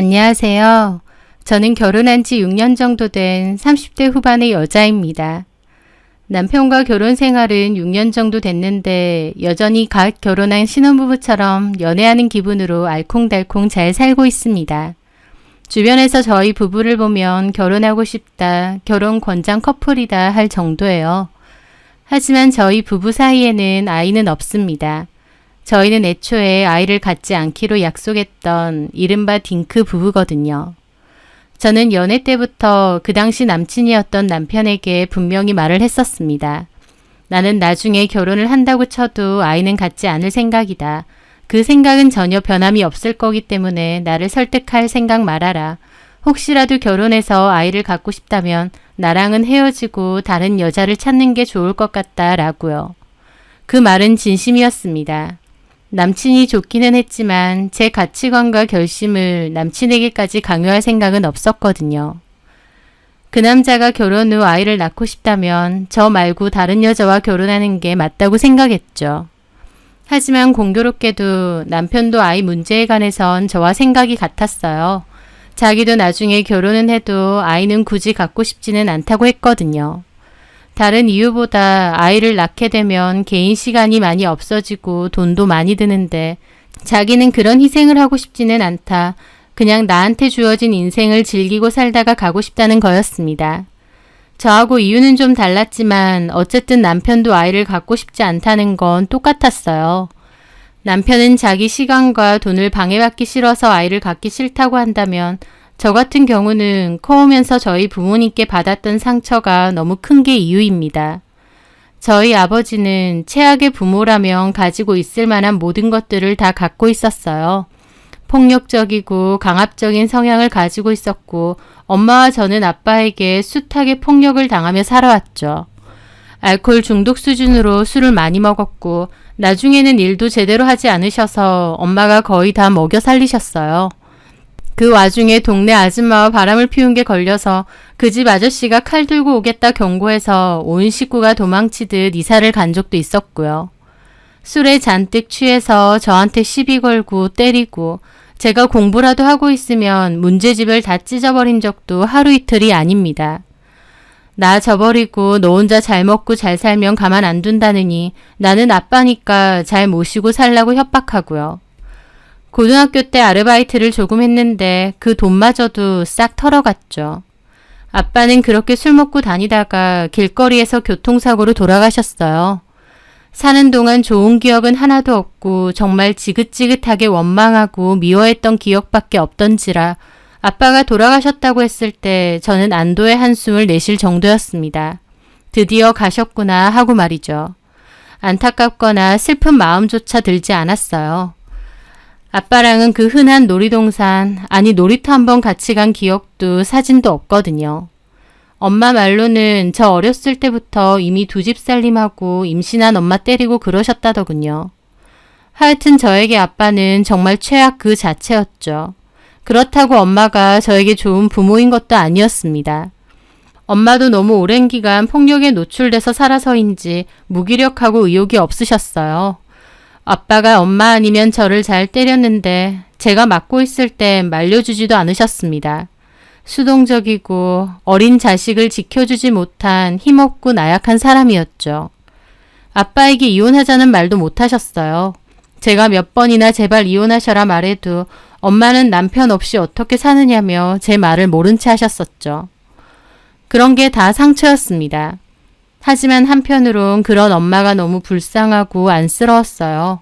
안녕하세요. 저는 결혼한 지 6년 정도 된 30대 후반의 여자입니다. 남편과 결혼 생활은 6년 정도 됐는데 여전히 갓 결혼한 신혼부부처럼 연애하는 기분으로 알콩달콩 잘 살고 있습니다. 주변에서 저희 부부를 보면 결혼하고 싶다, 결혼 권장 커플이다 할 정도예요. 하지만 저희 부부 사이에는 아이는 없습니다. 저희는 애초에 아이를 갖지 않기로 약속했던 이른바 딩크 부부거든요. 저는 연애 때부터 그 당시 남친이었던 남편에게 분명히 말을 했었습니다. 나는 나중에 결혼을 한다고 쳐도 아이는 갖지 않을 생각이다. 그 생각은 전혀 변함이 없을 거기 때문에 나를 설득할 생각 말아라. 혹시라도 결혼해서 아이를 갖고 싶다면 나랑은 헤어지고 다른 여자를 찾는 게 좋을 것 같다라고요. 그 말은 진심이었습니다. 남친이 좋기는 했지만 제 가치관과 결심을 남친에게까지 강요할 생각은 없었거든요. 그 남자가 결혼 후 아이를 낳고 싶다면 저 말고 다른 여자와 결혼하는 게 맞다고 생각했죠. 하지만 공교롭게도 남편도 아이 문제에 관해선 저와 생각이 같았어요. 자기도 나중에 결혼은 해도 아이는 굳이 갖고 싶지는 않다고 했거든요. 다른 이유보다 아이를 낳게 되면 개인 시간이 많이 없어지고 돈도 많이 드는데 자기는 그런 희생을 하고 싶지는 않다. 그냥 나한테 주어진 인생을 즐기고 살다가 가고 싶다는 거였습니다. 저하고 이유는 좀 달랐지만 어쨌든 남편도 아이를 갖고 싶지 않다는 건 똑같았어요. 남편은 자기 시간과 돈을 방해받기 싫어서 아이를 갖기 싫다고 한다면 저 같은 경우는 커오면서 저희 부모님께 받았던 상처가 너무 큰 게 이유입니다. 저희 아버지는 최악의 부모라면 가지고 있을 만한 모든 것들을 다 갖고 있었어요. 폭력적이고 강압적인 성향을 가지고 있었고 엄마와 저는 아빠에게 숱하게 폭력을 당하며 살아왔죠. 알코올 중독 수준으로 술을 많이 먹었고 나중에는 일도 제대로 하지 않으셔서 엄마가 거의 다 먹여 살리셨어요. 그 와중에 동네 아줌마와 바람을 피운 게 걸려서 그 집 아저씨가 칼 들고 오겠다 경고해서 온 식구가 도망치듯 이사를 간 적도 있었고요. 술에 잔뜩 취해서 저한테 시비 걸고 때리고 제가 공부라도 하고 있으면 문제집을 다 찢어버린 적도 하루 이틀이 아닙니다. 나 저버리고 너 혼자 잘 먹고 잘 살면 가만 안 둔다느니 나는 아빠니까 잘 모시고 살라고 협박하고요. 고등학교 때 아르바이트를 조금 했는데 그 돈마저도 싹 털어갔죠. 아빠는 그렇게 술 먹고 다니다가 길거리에서 교통사고로 돌아가셨어요. 사는 동안 좋은 기억은 하나도 없고 정말 지긋지긋하게 원망하고 미워했던 기억밖에 없던지라 아빠가 돌아가셨다고 했을 때 저는 안도의 한숨을 내쉴 정도였습니다. 드디어 가셨구나 하고 말이죠. 안타깝거나 슬픈 마음조차 들지 않았어요. 아빠랑은 그 흔한 놀이동산, 아니 놀이터 한번 같이 간 기억도 사진도 없거든요. 엄마 말로는 저 어렸을 때부터 이미 두 집 살림하고 임신한 엄마 때리고 그러셨다더군요. 하여튼 저에게 아빠는 정말 최악 그 자체였죠. 그렇다고 엄마가 저에게 좋은 부모인 것도 아니었습니다. 엄마도 너무 오랜 기간 폭력에 노출돼서 살아서인지 무기력하고 의욕이 없으셨어요. 아빠가 엄마 아니면 저를 잘 때렸는데 제가 맡고 있을 때 말려주지도 않으셨습니다. 수동적이고 어린 자식을 지켜주지 못한 힘없고 나약한 사람이었죠. 아빠에게 이혼하자는 말도 못하셨어요. 제가 몇 번이나 제발 이혼하셔라 말해도 엄마는 남편 없이 어떻게 사느냐며 제 말을 모른 채 하셨었죠. 그런 게 다 상처였습니다. 하지만 한편으론 그런 엄마가 너무 불쌍하고 안쓰러웠어요.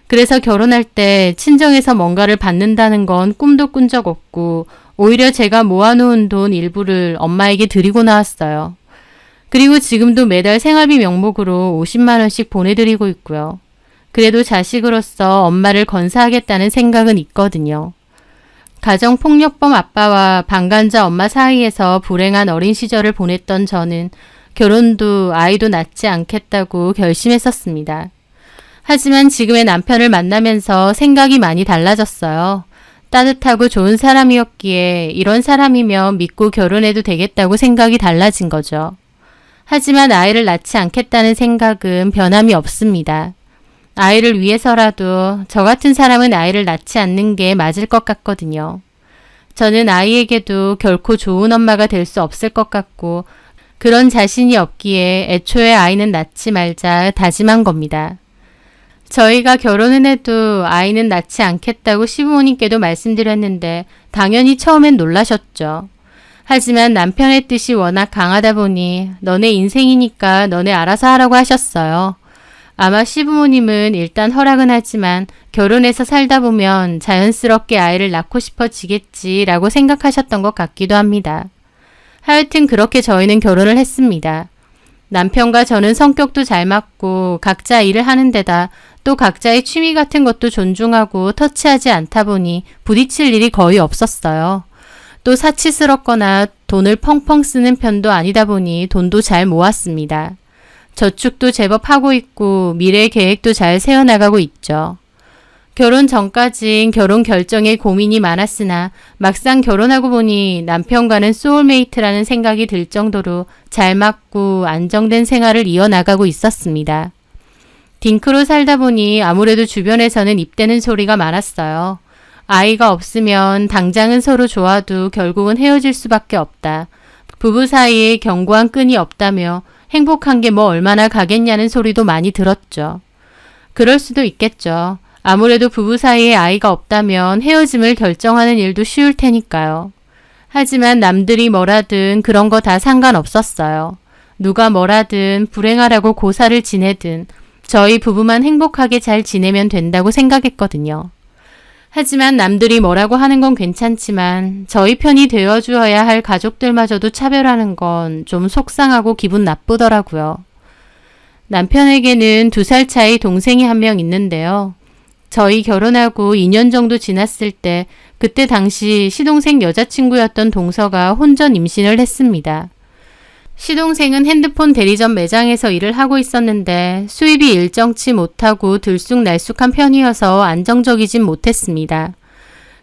그래서 결혼할 때 친정에서 뭔가를 받는다는 건 꿈도 꾼 적 없고 오히려 제가 모아놓은 돈 일부를 엄마에게 드리고 나왔어요. 그리고 지금도 매달 생활비 명목으로 50만 원씩 보내드리고 있고요. 그래도 자식으로서 엄마를 건사하겠다는 생각은 있거든요. 가정폭력범 아빠와 방관자 엄마 사이에서 불행한 어린 시절을 보냈던 저는 결혼도 아이도 낳지 않겠다고 결심했었습니다. 하지만 지금의 남편을 만나면서 생각이 많이 달라졌어요. 따뜻하고 좋은 사람이었기에 이런 사람이면 믿고 결혼해도 되겠다고 생각이 달라진 거죠. 하지만 아이를 낳지 않겠다는 생각은 변함이 없습니다. 아이를 위해서라도 저 같은 사람은 아이를 낳지 않는 게 맞을 것 같거든요. 저는 아이에게도 결코 좋은 엄마가 될 수 없을 것 같고 그런 자신이 없기에 애초에 아이는 낳지 말자 다짐한 겁니다. 저희가 결혼은 해도 아이는 낳지 않겠다고 시부모님께도 말씀드렸는데 당연히 처음엔 놀라셨죠. 하지만 남편의 뜻이 워낙 강하다 보니 너네 인생이니까 너네 알아서 하라고 하셨어요. 아마 시부모님은 일단 허락은 하지만 결혼해서 살다 보면 자연스럽게 아이를 낳고 싶어지겠지라고 생각하셨던 것 같기도 합니다. 하여튼 그렇게 저희는 결혼을 했습니다. 남편과 저는 성격도 잘 맞고 각자 일을 하는 데다 또 각자의 취미 같은 것도 존중하고 터치하지 않다 보니 부딪힐 일이 거의 없었어요. 또 사치스럽거나 돈을 펑펑 쓰는 편도 아니다 보니 돈도 잘 모았습니다. 저축도 제법 하고 있고 미래 계획도 잘 세워나가고 있죠. 결혼 전까진 결혼 결정에 고민이 많았으나 막상 결혼하고 보니 남편과는 소울메이트라는 생각이 들 정도로 잘 맞고 안정된 생활을 이어나가고 있었습니다. 딩크로 살다 보니 아무래도 주변에서는 입대는 소리가 많았어요. 아이가 없으면 당장은 서로 좋아도 결국은 헤어질 수밖에 없다. 부부 사이에 견고한 끈이 없다며 행복한 게 뭐 얼마나 가겠냐는 소리도 많이 들었죠. 그럴 수도 있겠죠. 아무래도 부부 사이에 아이가 없다면 헤어짐을 결정하는 일도 쉬울 테니까요. 하지만 남들이 뭐라든 그런 거 다 상관없었어요. 누가 뭐라든 불행하라고 고사를 지내든 저희 부부만 행복하게 잘 지내면 된다고 생각했거든요. 하지만 남들이 뭐라고 하는 건 괜찮지만 저희 편이 되어주어야 할 가족들마저도 차별하는 건 좀 속상하고 기분 나쁘더라고요. 남편에게는 2살 차이 동생이 한 명 있는데요. 저희 결혼하고 2년 정도 지났을 때 그때 당시 시동생 여자친구였던 동서가 혼전 임신을 했습니다. 시동생은 핸드폰 대리점 매장에서 일을 하고 있었는데 수입이 일정치 못하고 들쑥날쑥한 편이어서 안정적이진 못했습니다.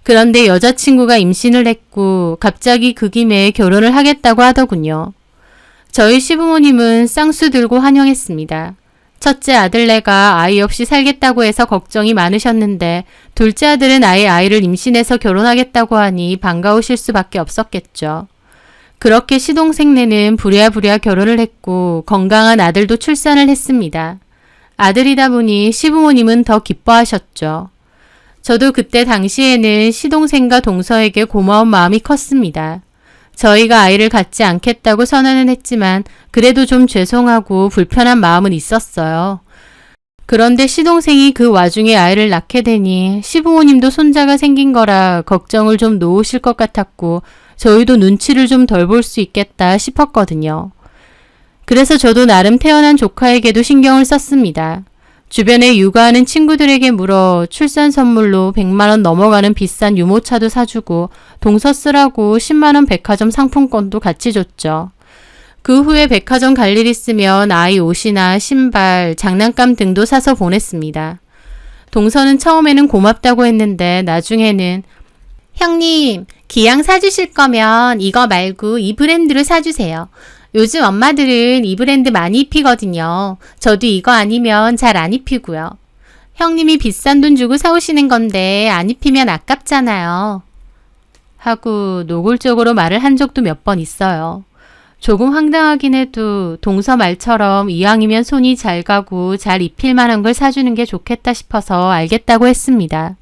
그런데 여자친구가 임신을 했고 갑자기 그 김에 결혼을 하겠다고 하더군요. 저희 시부모님은 쌍수 들고 환영했습니다. 첫째 아들네가 아이 없이 살겠다고 해서 걱정이 많으셨는데 둘째 아들은 아예 아이를 임신해서 결혼하겠다고 하니 반가우실 수밖에 없었겠죠. 그렇게 시동생네는 부랴부랴 결혼을 했고 건강한 아들도 출산을 했습니다. 아들이다 보니 시부모님은 더 기뻐하셨죠. 저도 그때 당시에는 시동생과 동서에게 고마운 마음이 컸습니다. 저희가 아이를 갖지 않겠다고 선언은 했지만 그래도 좀 죄송하고 불편한 마음은 있었어요. 그런데 시동생이 그 와중에 아이를 낳게 되니 시부모님도 손자가 생긴 거라 걱정을 좀 놓으실 것 같았고 저희도 눈치를 좀 덜 볼 수 있겠다 싶었거든요. 그래서 저도 나름 태어난 조카에게도 신경을 썼습니다. 주변에 육아하는 친구들에게 물어 출산 선물로 100만 원 넘어가는 비싼 유모차도 사주고 동서 쓰라고 10만 원 백화점 상품권도 같이 줬죠. 그 후에 백화점 갈 일 있으면 아이 옷이나 신발, 장난감 등도 사서 보냈습니다. 동서는 처음에는 고맙다고 했는데 나중에는 형님, 기양 사주실 거면 이거 말고 이 브랜드로 사주세요. 요즘 엄마들은 이 브랜드 많이 입히거든요. 저도 이거 아니면 잘 안 입히고요. 형님이 비싼 돈 주고 사오시는 건데 안 입히면 아깝잖아요. 하고 노골적으로 말을 한 적도 몇 번 있어요. 조금 황당하긴 해도 동서 말처럼 이왕이면 손이 잘 가고 잘 입힐 만한 걸 사주는 게 좋겠다 싶어서 알겠다고 했습니다.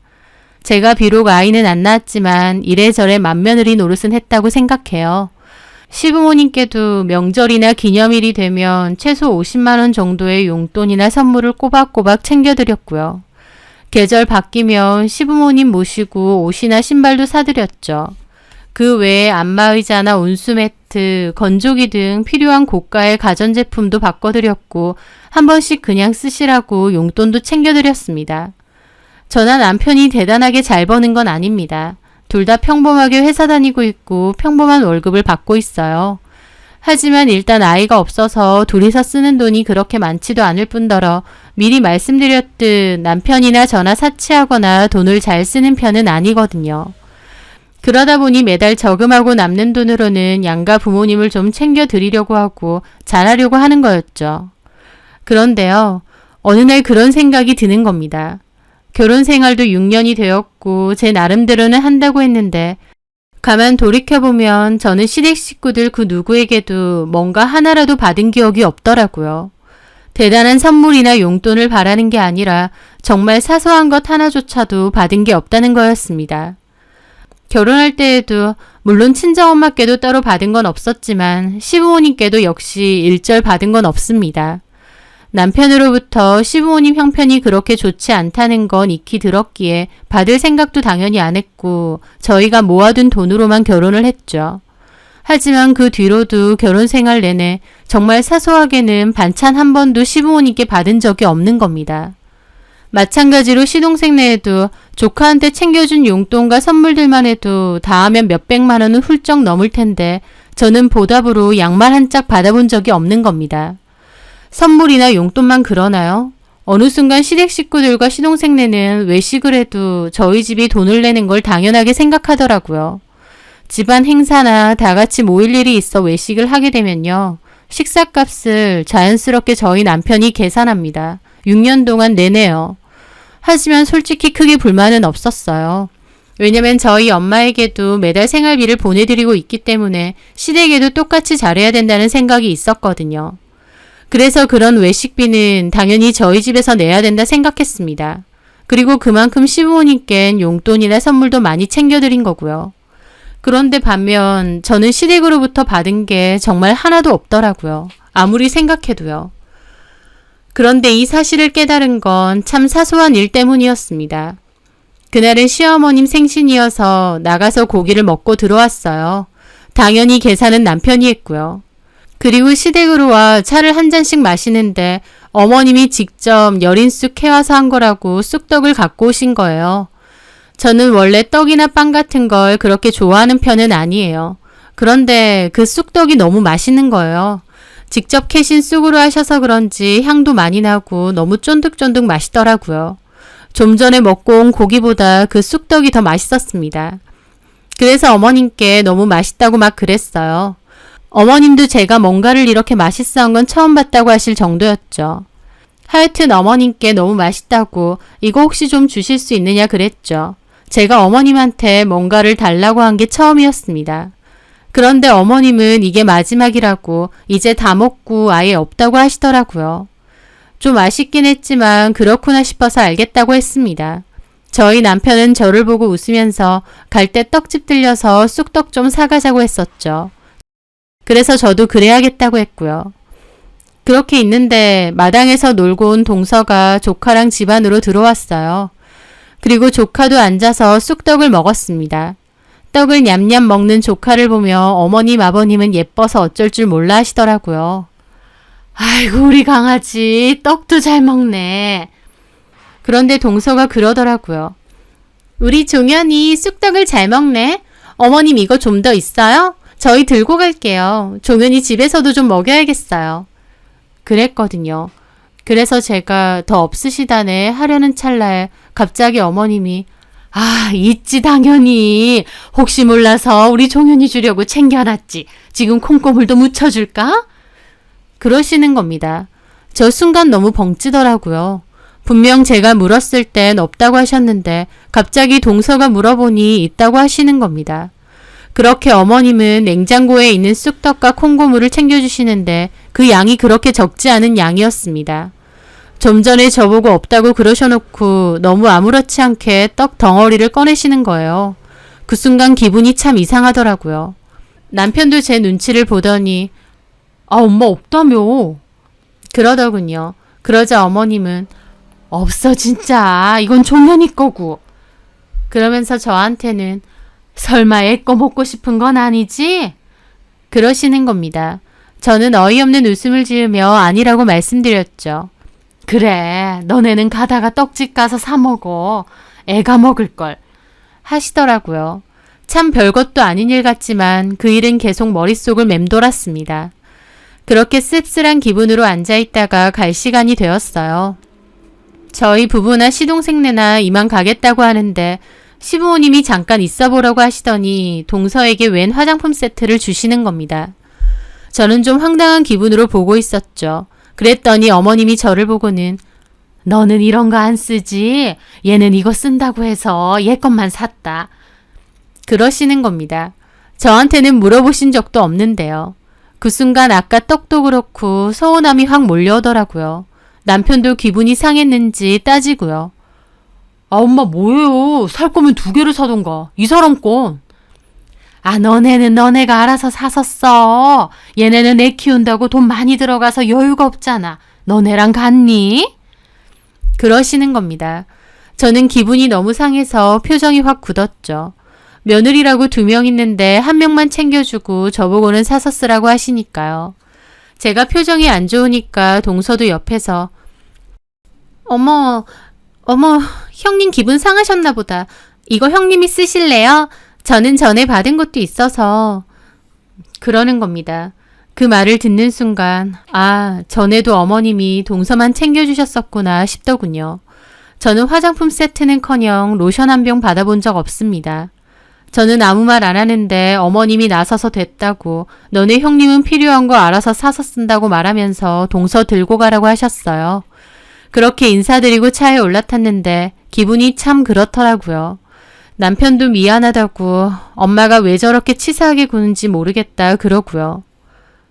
제가 비록 아이는 안 낳았지만 이래저래 맏며느리 노릇은 했다고 생각해요. 시부모님께도 명절이나 기념일이 되면 최소 50만 원 정도의 용돈이나 선물을 꼬박꼬박 챙겨드렸고요. 계절 바뀌면 시부모님 모시고 옷이나 신발도 사드렸죠. 그 외에 안마의자나 온수매트, 건조기 등 필요한 고가의 가전제품도 바꿔드렸고 한 번씩 그냥 쓰시라고 용돈도 챙겨드렸습니다. 저나 남편이 대단하게 잘 버는 건 아닙니다. 둘 다 평범하게 회사 다니고 있고 평범한 월급을 받고 있어요. 하지만 일단 아이가 없어서 둘이서 쓰는 돈이 그렇게 많지도 않을 뿐더러 미리 말씀드렸듯 남편이나 저나 사치하거나 돈을 잘 쓰는 편은 아니거든요. 그러다 보니 매달 저금하고 남는 돈으로는 양가 부모님을 좀 챙겨드리려고 하고 잘하려고 하는 거였죠. 그런데요, 어느 날 그런 생각이 드는 겁니다. 결혼 생활도 6년이 되었고 제 나름대로는 한다고 했는데 가만 돌이켜보면 저는 시댁 식구들 그 누구에게도 뭔가 하나라도 받은 기억이 없더라고요. 대단한 선물이나 용돈을 바라는 게 아니라 정말 사소한 것 하나조차도 받은 게 없다는 거였습니다. 결혼할 때에도 물론 친정엄마께도 따로 받은 건 없었지만 시부모님께도 역시 일절 받은 건 없습니다. 남편으로부터 시부모님 형편이 그렇게 좋지 않다는 건 익히 들었기에 받을 생각도 당연히 안 했고 저희가 모아둔 돈으로만 결혼을 했죠. 하지만 그 뒤로도 결혼 생활 내내 정말 사소하게는 반찬 한 번도 시부모님께 받은 적이 없는 겁니다. 마찬가지로 시동생 내에도 조카한테 챙겨준 용돈과 선물들만 해도 다 하면 몇백만 원은 훌쩍 넘을 텐데 저는 보답으로 양말 한 짝 받아본 적이 없는 겁니다. 선물이나 용돈만 그러나요? 어느 순간 시댁 식구들과 시동생네는 외식을 해도 저희 집이 돈을 내는 걸 당연하게 생각하더라고요. 집안 행사나 다 같이 모일 일이 있어 외식을 하게 되면요. 식사값을 자연스럽게 저희 남편이 계산합니다. 6년 동안 내내요. 하지만 솔직히 크게 불만은 없었어요. 왜냐면 저희 엄마에게도 매달 생활비를 보내드리고 있기 때문에 시댁에도 똑같이 잘해야 된다는 생각이 있었거든요. 그래서 그런 외식비는 당연히 저희 집에서 내야 된다 생각했습니다. 그리고 그만큼 시부모님께는 용돈이나 선물도 많이 챙겨드린 거고요. 그런데 반면 저는 시댁으로부터 받은 게 정말 하나도 없더라고요. 아무리 생각해도요. 그런데 이 사실을 깨달은 건 참 사소한 일 때문이었습니다. 그날은 시어머님 생신이어서 나가서 고기를 먹고 들어왔어요. 당연히 계산은 남편이 했고요. 그리고 시댁으로 와 차를 한 잔씩 마시는데 어머님이 직접 여린쑥 해와서 한 거라고 쑥떡을 갖고 오신 거예요. 저는 원래 떡이나 빵 같은 걸 그렇게 좋아하는 편은 아니에요. 그런데 그 쑥떡이 너무 맛있는 거예요. 직접 캐신 쑥으로 하셔서 그런지 향도 많이 나고 너무 쫀득쫀득 맛있더라고요. 좀 전에 먹고 온 고기보다 그 쑥떡이 더 맛있었습니다. 그래서 어머님께 너무 맛있다고 막 그랬어요. 어머님도 제가 뭔가를 이렇게 맛있어 한 건 처음 봤다고 하실 정도였죠. 하여튼 어머님께 너무 맛있다고 이거 혹시 좀 주실 수 있느냐 그랬죠. 제가 어머님한테 뭔가를 달라고 한 게 처음이었습니다. 그런데 어머님은 이게 마지막이라고 이제 다 먹고 아예 없다고 하시더라고요. 좀 아쉽긴 했지만 그렇구나 싶어서 알겠다고 했습니다. 저희 남편은 저를 보고 웃으면서 갈 때 떡집 들려서 쑥떡 좀 사가자고 했었죠. 그래서 저도 그래야겠다고 했고요. 그렇게 있는데 마당에서 놀고 온 동서가 조카랑 집 안으로 들어왔어요. 그리고 조카도 앉아서 쑥떡을 먹었습니다. 떡을 냠냠 먹는 조카를 보며 어머님 아버님은 예뻐서 어쩔 줄 몰라 하시더라고요. 아이고 우리 강아지 떡도 잘 먹네. 그런데 동서가 그러더라고요. 우리 종현이 쑥떡을 잘 먹네. 어머님 이거 좀 더 있어요? 저희 들고 갈게요. 종현이 집에서도 좀 먹여야겠어요. 그랬거든요. 그래서 제가 더 없으시다네 하려는 찰나에 갑자기 어머님이 있지 당연히. 혹시 몰라서 우리 종현이 주려고 챙겨놨지. 지금 콩고물도 묻혀줄까? 그러시는 겁니다. 저 순간 너무 벙찌더라고요. 분명 제가 물었을 땐 없다고 하셨는데 갑자기 동서가 물어보니 있다고 하시는 겁니다. 그렇게 어머님은 냉장고에 있는 쑥떡과 콩고물을 챙겨주시는데 그 양이 그렇게 적지 않은 양이었습니다. 좀 전에 저보고 없다고 그러셔놓고 너무 아무렇지 않게 떡 덩어리를 꺼내시는 거예요. 그 순간 기분이 참 이상하더라고요. 남편도 제 눈치를 보더니 엄마 없다며 그러더군요. 그러자 어머님은 없어 진짜 이건 종현이 거고 그러면서 저한테는 설마 애 거 먹고 싶은 건 아니지? 그러시는 겁니다. 저는 어이없는 웃음을 지으며 아니라고 말씀드렸죠. 그래 너네는 가다가 떡집 가서 사 먹어. 애가 먹을걸 하시더라고요. 참 별것도 아닌 일 같지만 그 일은 계속 머릿속을 맴돌았습니다. 그렇게 씁쓸한 기분으로 앉아있다가 갈 시간이 되었어요. 저희 부부나 시동생네나 이만 가겠다고 하는데 시부모님이 잠깐 있어보라고 하시더니 동서에게 웬 화장품 세트를 주시는 겁니다. 저는 좀 황당한 기분으로 보고 있었죠. 그랬더니 어머님이 저를 보고는 너는 이런 거 안 쓰지? 얘는 이거 쓴다고 해서 얘 것만 샀다. 그러시는 겁니다. 저한테는 물어보신 적도 없는데요. 그 순간 아까 떡도 그렇고 서운함이 확 몰려오더라고요. 남편도 기분이 상했는지 따지고요. 아, 엄마 뭐예요? 살 거면 2개를 사던가. 이 사람 건. 아, 너네는 너네가 알아서 사섰어. 얘네는 애 키운다고 돈 많이 들어가서 여유가 없잖아. 너네랑 같니? 그러시는 겁니다. 저는 기분이 너무 상해서 표정이 확 굳었죠. 며느리라고 2명 있는데 1명만 챙겨주고 저보고는 사서 쓰라고 하시니까요. 제가 표정이 안 좋으니까 동서도 옆에서 어머, 형님 기분 상하셨나 보다. 이거 형님이 쓰실래요? 저는 전에 받은 것도 있어서. 그러는 겁니다. 그 말을 듣는 순간 아, 전에도 어머님이 동서만 챙겨주셨었구나 싶더군요. 저는 화장품 세트는커녕 로션 1병 받아본 적 없습니다. 저는 아무 말 안 하는데 어머님이 나서서 됐다고 너네 형님은 필요한 거 알아서 사서 쓴다고 말하면서 동서 들고 가라고 하셨어요. 그렇게 인사드리고 차에 올라탔는데 기분이 참 그렇더라고요. 남편도 미안하다고 엄마가 왜 저렇게 치사하게 구는지 모르겠다 그러고요.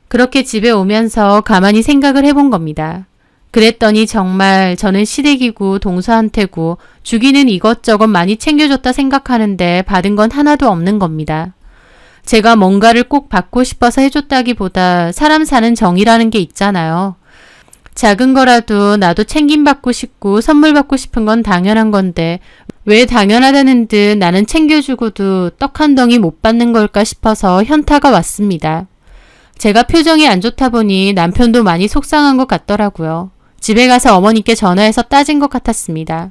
그렇게 집에 오면서 가만히 생각을 해본 겁니다. 그랬더니 정말 저는 시댁이고 동서한테고 주기는 이것저것 많이 챙겨줬다 생각하는데 받은 건 하나도 없는 겁니다. 제가 뭔가를 꼭 받고 싶어서 해줬다기보다 사람 사는 정이라는 게 있잖아요. 작은 거라도 나도 챙김받고 싶고 선물 받고 싶은 건 당연한 건데 왜 당연하다는 듯 나는 챙겨주고도 떡 한 덩이 못 받는 걸까 싶어서 현타가 왔습니다. 제가 표정이 안 좋다 보니 남편도 많이 속상한 것 같더라고요. 집에 가서 어머니께 전화해서 따진 것 같았습니다.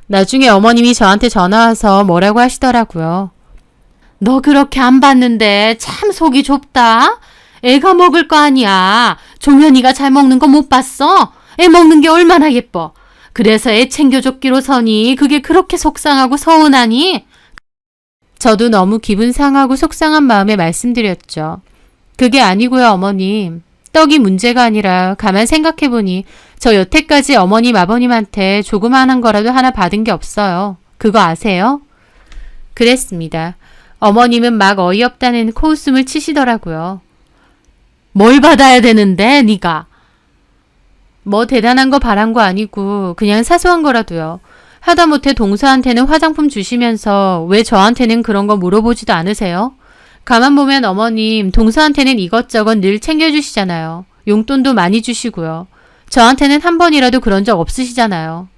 나중에 어머님이 저한테 전화와서 뭐라고 하시더라고요. 너 그렇게 안 받는데 참 속이 좁다. 애가 먹을 거 아니야. 종현이가 잘 먹는 거 못 봤어? 애 먹는 게 얼마나 예뻐. 그래서 애 챙겨줬기로 서니 그게 그렇게 속상하고 서운하니? 저도 너무 기분 상하고 속상한 마음에 말씀드렸죠. 그게 아니고요, 어머님. 떡이 문제가 아니라 가만 생각해보니 저 여태까지 어머님 아버님한테 조그마한 거라도 하나 받은 게 없어요. 그거 아세요? 그랬습니다. 어머님은 막 어이없다는 코웃음을 치시더라고요. 뭘 받아야 되는데 네가? 뭐 대단한 거 바란 거 아니고 그냥 사소한 거라도요. 하다못해 동서한테는 화장품 주시면서 왜 저한테는 그런 거 물어보지도 않으세요? 가만 보면 어머님 동서한테는 이것저것 늘 챙겨주시잖아요. 용돈도 많이 주시고요. 저한테는 한 번이라도 그런 적 없으시잖아요.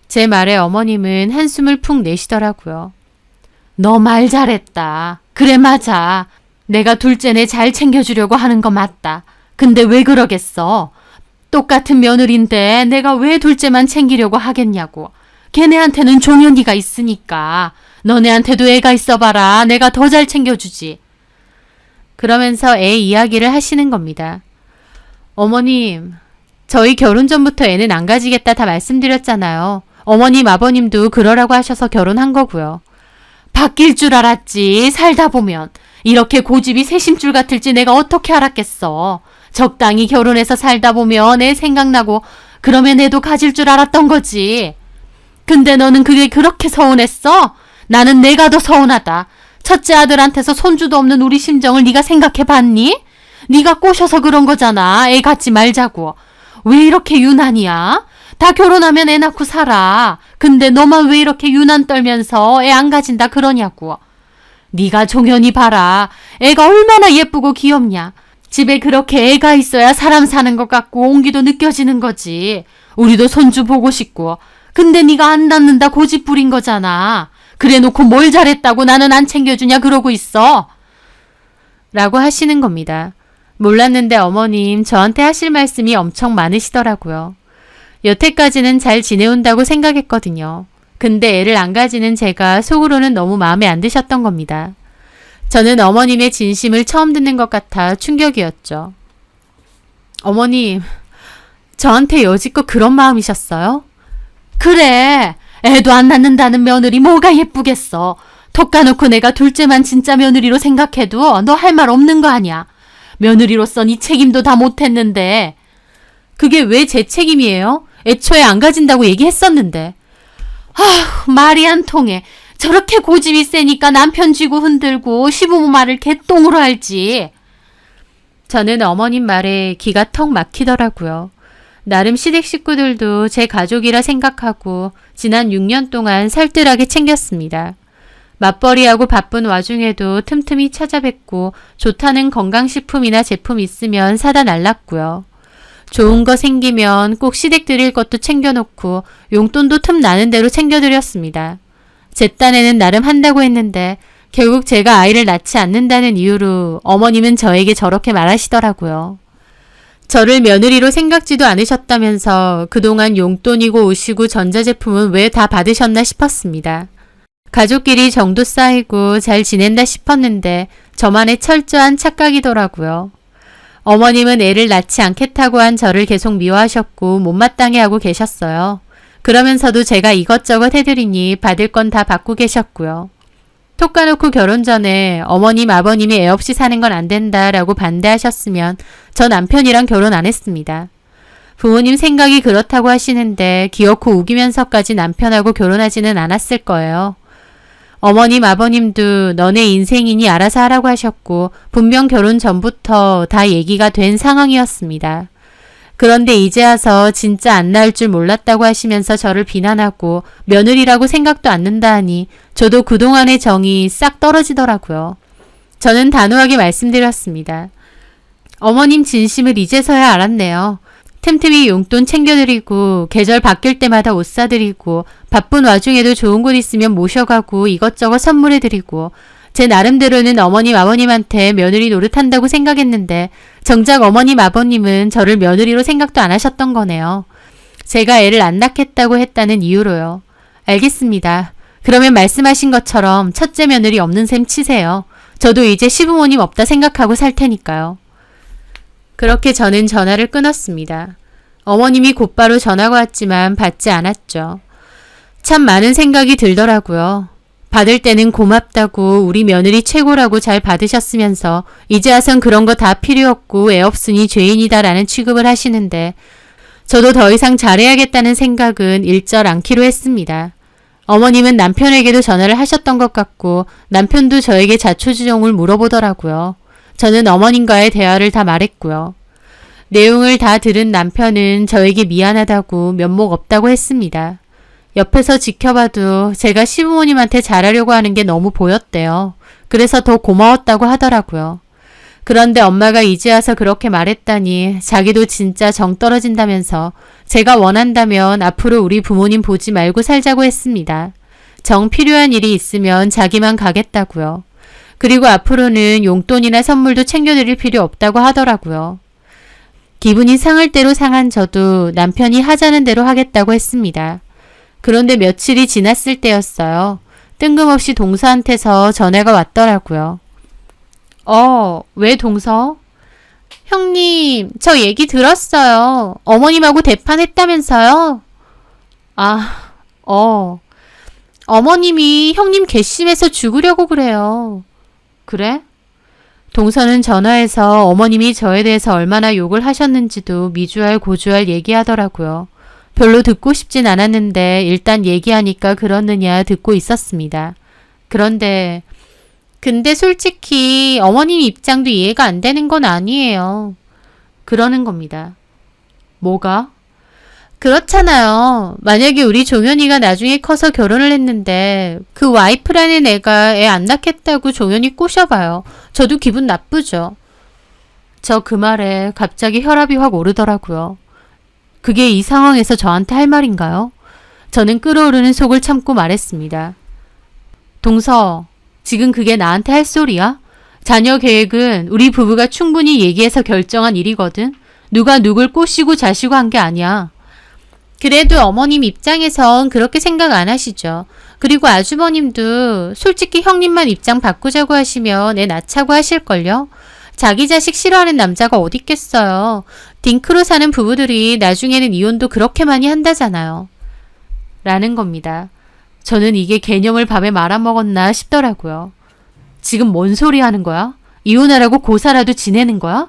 제 말에 어머님은 한숨을 푹 내시더라고요. 너 말 잘했다. 그래 맞아. 내가 둘째네 잘 챙겨주려고 하는 거 맞다. 근데 왜 그러겠어? 똑같은 며느리인데 내가 왜 둘째만 챙기려고 하겠냐고. 걔네한테는 종현이가 있으니까. 너네한테도 애가 있어봐라. 내가 더 잘 챙겨주지. 그러면서 애 이야기를 하시는 겁니다. 어머님, 저희 결혼 전부터 애는 안 가지겠다 다 말씀드렸잖아요. 어머님, 아버님도 그러라고 하셔서 결혼한 거고요. 바뀔 줄 알았지. 살다 보면. 이렇게 고집이 새심줄 같을지 내가 어떻게 알았겠어. 적당히 결혼해서 살다 보면 애 생각나고 그러면 애도 가질 줄 알았던 거지. 근데 너는 그게 그렇게 서운했어? 나는 내가 더 서운하다. 첫째 아들한테서 손주도 없는 우리 심정을 네가 생각해봤니? 네가 꼬셔서 그런 거잖아. 애 갖지 말자고. 왜 이렇게 유난이야? 다 결혼하면 애 낳고 살아. 근데 너만 왜 이렇게 유난 떨면서 애 안 가진다 그러냐고. 네가 종현이 봐라. 애가 얼마나 예쁘고 귀엽냐. 집에 그렇게 애가 있어야 사람 사는 것 같고 온기도 느껴지는 거지. 우리도 손주 보고 싶고. 근데 네가 안 낳는다 고집 부린 거잖아. 그래 놓고 뭘 잘했다고 나는 안 챙겨주냐 그러고 있어. 라고 하시는 겁니다. 몰랐는데 어머님 저한테 하실 말씀이 엄청 많으시더라고요. 여태까지는 잘 지내온다고 생각했거든요. 근데 애를 안 가지는 제가 속으로는 너무 마음에 안 드셨던 겁니다. 저는 어머님의 진심을 처음 듣는 것 같아 충격이었죠. 어머님, 저한테 여지껏 그런 마음이셨어요? 그래, 애도 안 낳는다는 며느리 뭐가 예쁘겠어. 톡 까놓고 내가 둘째만 진짜 며느리로 생각해도 너 할 말 없는 거 아니야. 며느리로서 네 책임도 다 못했는데. 그게 왜 제 책임이에요? 애초에 안 가진다고 얘기했었는데. 말이 안 통해. 저렇게 고집이 세니까 남편 쥐고 흔들고 시부모 말을 개똥으로 알지. 저는 어머님 말에 기가 턱 막히더라고요. 나름 시댁 식구들도 제 가족이라 생각하고 지난 6년 동안 살뜰하게 챙겼습니다. 맞벌이하고 바쁜 와중에도 틈틈이 찾아뵙고 좋다는 건강식품이나 제품 있으면 사다 날랐고요. 좋은 거 생기면 꼭 시댁 드릴 것도 챙겨놓고 용돈도 틈 나는 대로 챙겨드렸습니다. 제 딴에는 나름 한다고 했는데 결국 제가 아이를 낳지 않는다는 이유로 어머님은 저에게 저렇게 말하시더라고요. 저를 며느리로 생각지도 않으셨다면서 그동안 용돈이고 옷이고 전자제품은 왜 다 받으셨나 싶었습니다. 가족끼리 정도 쌓이고 잘 지낸다 싶었는데 저만의 철저한 착각이더라고요. 어머님은 애를 낳지 않겠다고 한 저를 계속 미워하셨고 못마땅해 하고 계셨어요. 그러면서도 제가 이것저것 해드리니 받을 건 다 받고 계셨고요. 톡 까놓고 결혼 전에 어머님 아버님이 애 없이 사는 건 안 된다라고 반대하셨으면 저 남편이랑 결혼 안 했습니다. 부모님 생각이 그렇다고 하시는데 기어코 우기면서까지 남편하고 결혼하지는 않았을 거예요. 어머님 아버님도 너네 인생이니 알아서 하라고 하셨고 분명 결혼 전부터 다 얘기가 된 상황이었습니다. 그런데 이제 와서 진짜 안 낳을 줄 몰랐다고 하시면서 저를 비난하고 며느리라고 생각도 않는다 하니 저도 그동안의 정이 싹 떨어지더라고요. 저는 단호하게 말씀드렸습니다. 어머님 진심을 이제서야 알았네요. 틈틈이 용돈 챙겨드리고 계절 바뀔 때마다 옷 사드리고 바쁜 와중에도 좋은 곳 있으면 모셔가고 이것저것 선물해드리고 제 나름대로는 어머님 아버님한테 며느리 노릇한다고 생각했는데 정작 어머님 아버님은 저를 며느리로 생각도 안 하셨던 거네요. 제가 애를 안 낳겠다고 했다는 이유로요. 알겠습니다. 그러면 말씀하신 것처럼 첫째 며느리 없는 셈 치세요. 저도 이제 시부모님 없다 생각하고 살 테니까요. 그렇게 저는 전화를 끊었습니다. 어머님이 곧바로 전화가 왔지만 받지 않았죠. 참 많은 생각이 들더라고요. 받을 때는 고맙다고 우리 며느리 최고라고 잘 받으셨으면서 이제 와선 그런 거 다 필요 없고 애 없으니 죄인이다라는 취급을 하시는데 저도 더 이상 잘해야겠다는 생각은 일절 않기로 했습니다. 어머님은 남편에게도 전화를 하셨던 것 같고 남편도 저에게 자초지종을 물어보더라고요. 저는 어머님과의 대화를 다 말했고요. 내용을 다 들은 남편은 저에게 미안하다고 면목 없다고 했습니다. 옆에서 지켜봐도 제가 시부모님한테 잘하려고 하는 게 너무 보였대요. 그래서 더 고마웠다고 하더라고요. 그런데 엄마가 이제 와서 그렇게 말했다니 자기도 진짜 정 떨어진다면서 제가 원한다면 앞으로 우리 부모님 보지 말고 살자고 했습니다. 정 필요한 일이 있으면 자기만 가겠다고요. 그리고 앞으로는 용돈이나 선물도 챙겨드릴 필요 없다고 하더라고요. 기분이 상할 대로 상한 저도 남편이 하자는 대로 하겠다고 했습니다. 그런데 며칠이 지났을 때였어요. 뜬금없이 동서한테서 전화가 왔더라고요. 왜 동서? 형님, 저 얘기 들었어요. 어머님하고 대판했다면서요? 어머님이 형님 괘씸해서 죽으려고 그래요. 그래? 동서는 전화해서 어머님이 저에 대해서 얼마나 욕을 하셨는지도 미주알 고주알 얘기하더라고요. 별로 듣고 싶진 않았는데 일단 얘기하니까 그러느냐 듣고 있었습니다. 근데 솔직히 어머님 입장도 이해가 안 되는 건 아니에요. 그러는 겁니다. 뭐가? 그렇잖아요. 만약에 우리 종현이가 나중에 커서 결혼을 했는데 그 와이프라는 애가 애 안 낳겠다고 종현이 꼬셔봐요. 저도 기분 나쁘죠. 저 그 말에 갑자기 혈압이 확 오르더라고요. 그게 이 상황에서 저한테 할 말인가요? 저는 끓어오르는 속을 참고 말했습니다. 동서, 지금 그게 나한테 할 소리야? 자녀 계획은 우리 부부가 충분히 얘기해서 결정한 일이거든. 누가 누굴 꼬시고 자시고 한 게 아니야. 그래도 어머님 입장에선 그렇게 생각 안 하시죠. 그리고 아주버님도 솔직히 형님만 입장 바꾸자고 하시면 애 낳자고 하실걸요? 자기 자식 싫어하는 남자가 어디 있겠어요. 딩크로 사는 부부들이 나중에는 이혼도 그렇게 많이 한다잖아요. 라는 겁니다. 저는 이게 개념을 밤에 말아먹었나 싶더라고요. 지금 뭔 소리 하는 거야? 이혼하라고 고사라도 지내는 거야?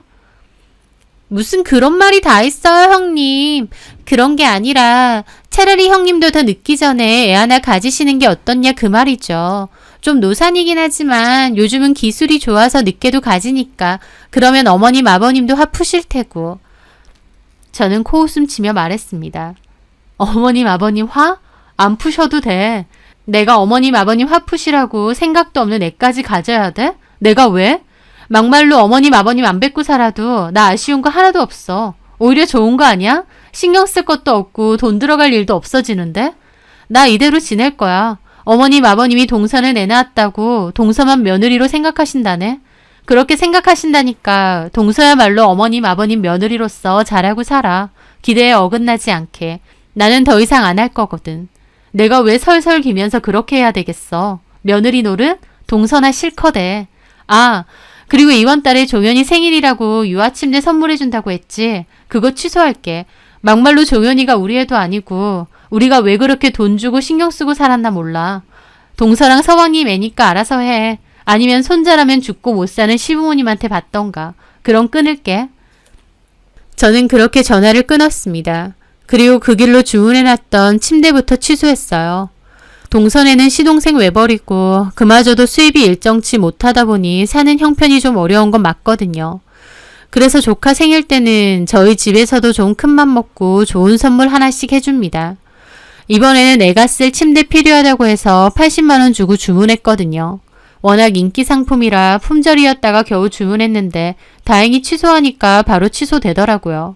무슨 그런 말이 다 있어요, 형님. 그런 게 아니라 차라리 형님도 더 늦기 전에 애 하나 가지시는 게 어떻냐 그 말이죠. 좀 노산이긴 하지만 요즘은 기술이 좋아서 늦게도 가지니까 그러면 어머님 아버님도 화 푸실 테고. 저는 코웃음 치며 말했습니다. 어머님 아버님 화? 안 푸셔도 돼. 내가 어머님 아버님 화 푸시라고 생각도 없는 애까지 가져야 돼? 내가 왜? 막말로 어머님 아버님 안 뵙고 살아도 나 아쉬운 거 하나도 없어. 오히려 좋은 거 아니야? 신경 쓸 것도 없고 돈 들어갈 일도 없어지는데? 나 이대로 지낼 거야. 어머님 아버님이 동서는 애 낳았다고 동서만 며느리로 생각하신다네. 그렇게 생각하신다니까 동서야말로 어머님 아버님 며느리로서 잘하고 살아. 기대에 어긋나지 않게. 나는 더 이상 안 할 거거든. 내가 왜 설설기면서 그렇게 해야 되겠어. 며느리 노릇? 동서나 실컷해. 아, 그리고 이번 달에 종현이 생일이라고 유아침대 선물해준다고 했지. 그거 취소할게. 막말로 종현이가 우리 애도 아니고 우리가 왜 그렇게 돈 주고 신경 쓰고 살았나 몰라. 동서랑 서방님 애니까 알아서 해. 아니면 손자라면 죽고 못 사는 시부모님한테 받던가. 그럼 끊을게. 저는 그렇게 전화를 끊었습니다. 그리고 그 길로 주문해놨던 침대부터 취소했어요. 동선에는 시동생 외벌이고 그마저도 수입이 일정치 못하다 보니 사는 형편이 좀 어려운 건 맞거든요. 그래서 조카 생일 때는 저희 집에서도 좀 큰맘 먹고 좋은 선물 하나씩 해줍니다. 이번에는 애가 쓸 침대 필요하다고 해서 80만 원 주고 주문했거든요. 워낙 인기 상품이라 품절이었다가 겨우 주문했는데 다행히 취소하니까 바로 취소되더라고요.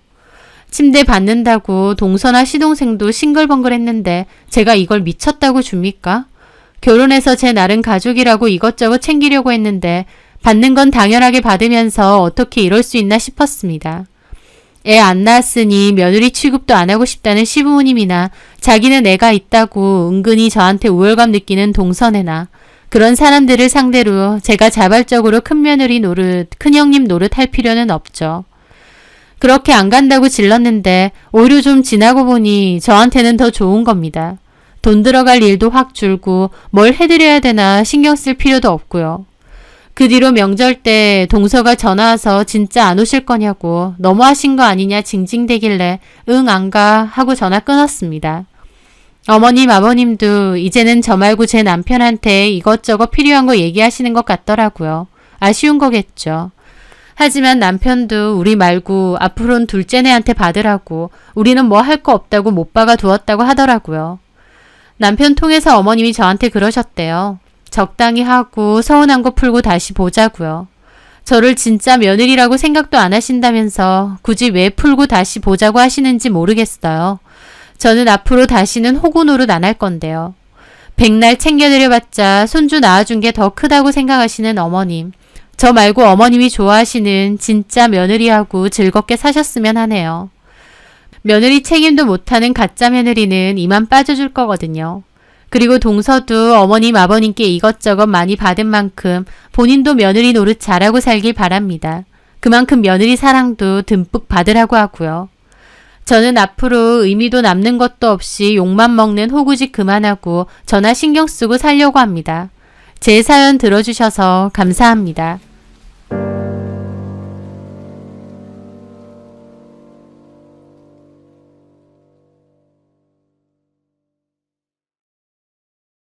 침대 받는다고 동서나 시동생도 싱글벙글했는데 제가 이걸 미쳤다고 줍니까? 결혼해서 제 나른 가족이라고 이것저것 챙기려고 했는데 받는 건 당연하게 받으면서 어떻게 이럴 수 있나 싶었습니다. 애 안 낳았으니 며느리 취급도 안 하고 싶다는 시부모님이나 자기는 애가 있다고 은근히 저한테 우월감 느끼는 동서네나 그런 사람들을 상대로 제가 자발적으로 큰며느리 노릇, 큰형님 노릇 할 필요는 없죠. 그렇게 안 간다고 질렀는데 오히려 좀 지나고 보니 저한테는 더 좋은 겁니다. 돈 들어갈 일도 확 줄고 뭘 해드려야 되나 신경 쓸 필요도 없고요. 그 뒤로 명절 때 동서가 전화 와서 진짜 안 오실 거냐고 너무하신 거 아니냐 징징대길래 응 안 가 하고 전화 끊었습니다. 어머님 아버님도 이제는 저 말고 제 남편한테 이것저것 필요한 거 얘기하시는 것 같더라고요. 아쉬운 거겠죠. 하지만 남편도 우리 말고 앞으로는 둘째네한테 받으라고 우리는 뭐 할 거 없다고 못 박아 두었다고 하더라고요. 남편 통해서 어머님이 저한테 그러셨대요. 적당히 하고 서운한 거 풀고 다시 보자고요. 저를 진짜 며느리라고 생각도 안 하신다면서 굳이 왜 풀고 다시 보자고 하시는지 모르겠어요. 저는 앞으로 다시는 호구 노릇 안 할 건데요. 백날 챙겨드려봤자 손주 낳아준 게 더 크다고 생각하시는 어머님. 저 말고 어머님이 좋아하시는 진짜 며느리하고 즐겁게 사셨으면 하네요. 며느리 책임도 못하는 가짜 며느리는 이만 빠져줄 거거든요. 그리고 동서도 어머님 아버님께 이것저것 많이 받은 만큼 본인도 며느리 노릇 잘하고 살길 바랍니다. 그만큼 며느리 사랑도 듬뿍 받으라고 하고요. 저는 앞으로 의미도 남는 것도 없이 욕만 먹는 호구짓 그만하고 저나 신경 쓰고 살려고 합니다. 제 사연 들어주셔서 감사합니다.